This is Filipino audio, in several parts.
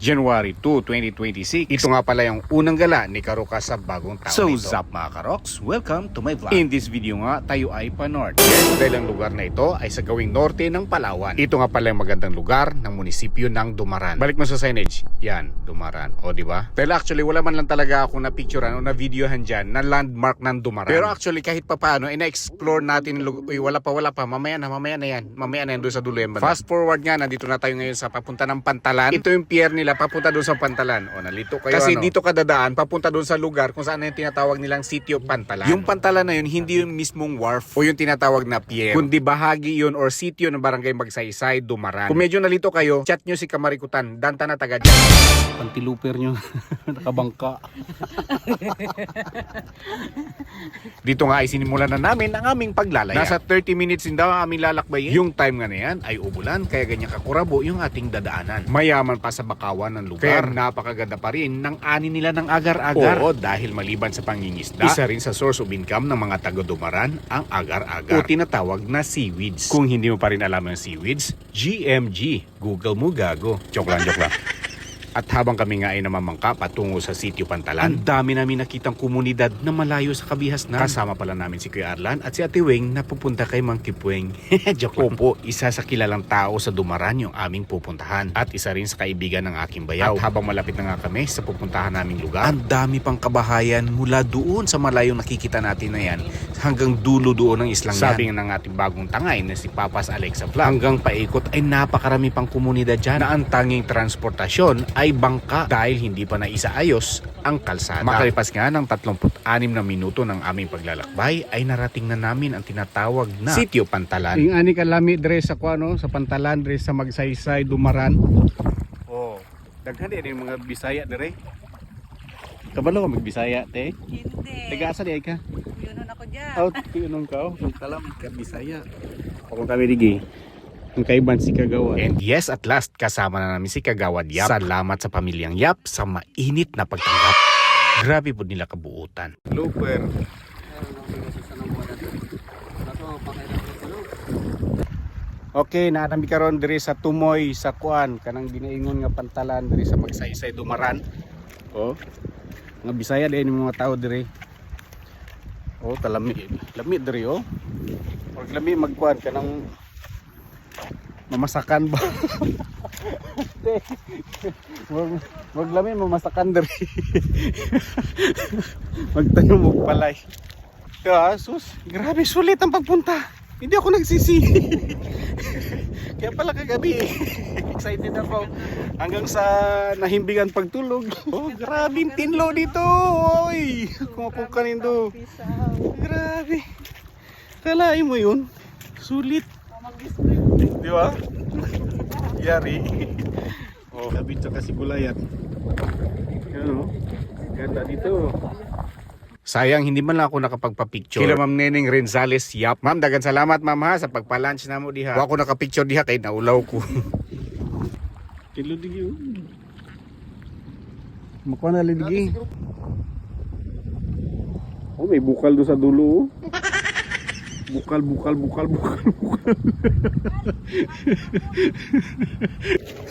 January 2, 2026. Ito nga pala yung unang gala ni Karoka sa bagong taon So, nito. Zap mga karoks, welcome to my vlog. In this video nga, tayo ay pa-north. Yes, dahil ang lugar na ito ay sa gawing norte ng Palawan. Ito nga pala yung magandang lugar ng munisipyo ng Dumaran. Balik mo sa signage. Yan, Dumaran. O, di ba? Dahil actually, wala man lang talaga akong na-picturean o na-videohan dyan na landmark ng Dumaran. Pero actually, kahit pa paano, ina-explore natin. Uy, wala pa. Mamaya na yan. Mamaya na yan doon sa dulo yan. Fast forward nga, nandito na tayo ngayon sa papunta ng Pantalan. Ito yung pier nila, papunta doon sa Pantalan. O, nalito kayo. Kasi dito ka dadaan, papunta doon sa lugar kung saan yung tinatawag nilang Sitio Pantalan. Yung Pantalan na yun, hindi yung mismong wharf o yung tinatawag na pier, kundi bahagi yun or sitio ng barangay Magsaysay, Dumaran. Kung medyo nalito kayo, chat nyo si Kamarikutan, danta na taga dyan. Pantiluper nyo, nakabangka. Dito nga ay sinimulan na namin ang aming paglalaya. Nasa 30 minutes din daw ang aming lalakbayin. Yung time nga na yan ay ubulan, kaya ganyan kakurabo yung ating dadaanan. Mayaman pa sa bakawan ng lugar. Kaya napakaganda pa rin ng ani nila ng agar-agar. Oo, dahil maliban sa pangingisda, isa rin sa source of income ng mga taga-Dumaran ang agar-agar o tinatawag na seaweeds. Kung hindi mo pa rin alam yung seaweeds, GMG, Google mo gago. Joke lang. At habang kami nga ay namamangka patungo sa Sitio Pantalan, ang dami namin nakitang komunidad na malayo sa Kabihasnan. Kasama pala namin si Kuya Arlan at si Ate Weng na pupunta kay Mang Kipweng. Joke lang. Opo, isa sa kilalang tao sa Dumaran yung aming pupuntahan. At isa rin sa kaibigan ng aking bayaw. At habang malapit na nga kami sa pupuntahan naming lugar, ang dami pang kabahayan mula doon sa malayong nakikita natin na yan hanggang dulo doon ng islang sabi ng ating bagong tangay na si Papas Alexa Vlog. Hanggang paikot ay napakarami pang komunidad dyan na ang tanging transportasyon ay bangka dahil hindi pa naisaayos ang kalsada. Makalipas nga ng 36 na minuto ng aming paglalakbay ay narating na namin ang tinatawag na Sitio Pantalan. Ing ani kalami dre sa kuano sa Pantalan dre sa Magsaysay, Dumaran. Oh, daghan din mga Bisaya dire. Kabalo ka magbisaya te? Hindi. Taga-asa di ka? Yun ako dyan. Out, yun ka. Kalam ka Bisaya. Kung kami digi. Ang kaiban si Kagawad. And yes, at last, kasama na namin si Kagawad Yap. Salamat sa pamilyang Yap sa mainit na pagtanggap. Grabe po nila kabuutan. Looper. Okay, naanami karon diri sa Tumoy, sa Kuan, kanang ginaingon nga Pantalan diri sa Magsaysay, Dumaran. Oh, nga Bisaya din yung mga tao diri. Oh, talami diri oh. Pag lami magkuan kanang mamasakan ba? Wag lami mamasakan diri. Magtayo mo palay. Sus, grabe sulit ang pagpunta. Hindi ako nagsisi. Kaya pala kagabi excited ako hanggang sa nahimbingan pagtulog. Oh, grabe tinlo dito. Oy, kung ako kanindo. Grabe. Kalain mo yun. Sulit. Di ba? Yari. Oh, sabi ito kasi gulayan. Ano? Ganda dito. Sayang hindi man lang ako nakapagpa-picture. Kila Ma'am Neneng Renzales Yap. Ma'am, dagan salamat ma'am ha sa pagpa-lunch na mo diha. Wa ako naka-picture diha kay naulaw ko. Tilo digi. Makuha na ligi. Oh, may bukal do sa dulo. Bukal.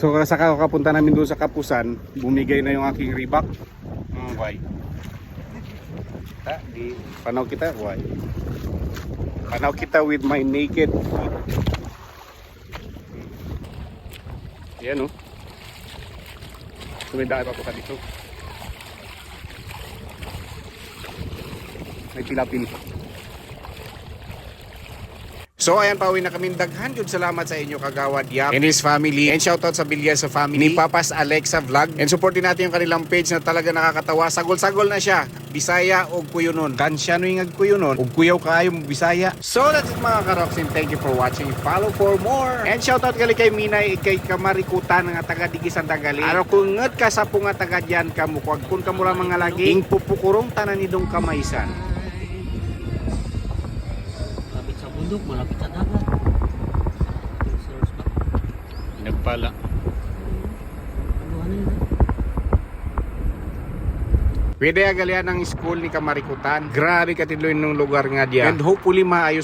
So sa kakapunta namin doon sa Kapusan, bumigay na yung aking Reebok. Why? Di panaw kita, why? Panaw kita with my naked foot. Yan oh. Sumidaan ako ka dito. May pilapil. So ayan, pauwi na kaming daghan. Good salamat sa inyo Kagawad Yap and his family. And shoutout sa Bilyasa family ni Papas Alexa Vlog. And supportin natin yung kanilang page na talaga nakakatawa. Sagol-sagol na siya. Bisaya o Kuyunon. Kansya no yung Kuyunon. O kuyaw kaayo mo Bisaya. So that's it mga karoks. And thank you for watching. Follow for more. And shoutout gali kay Minay, kay Kamarikutan nga taga Digisan Tagali. Ano kung ngat ka sa punga taga dyan ka mo. Kung ka mura mga lagi. Ing pupukurong tanan nidong kamaysan. Malapit sa dagat. Nagpala. Pwede agalian ng school ni Kamarikutan. Grabe katidloy ng lugar nga diya. And hopefully maayos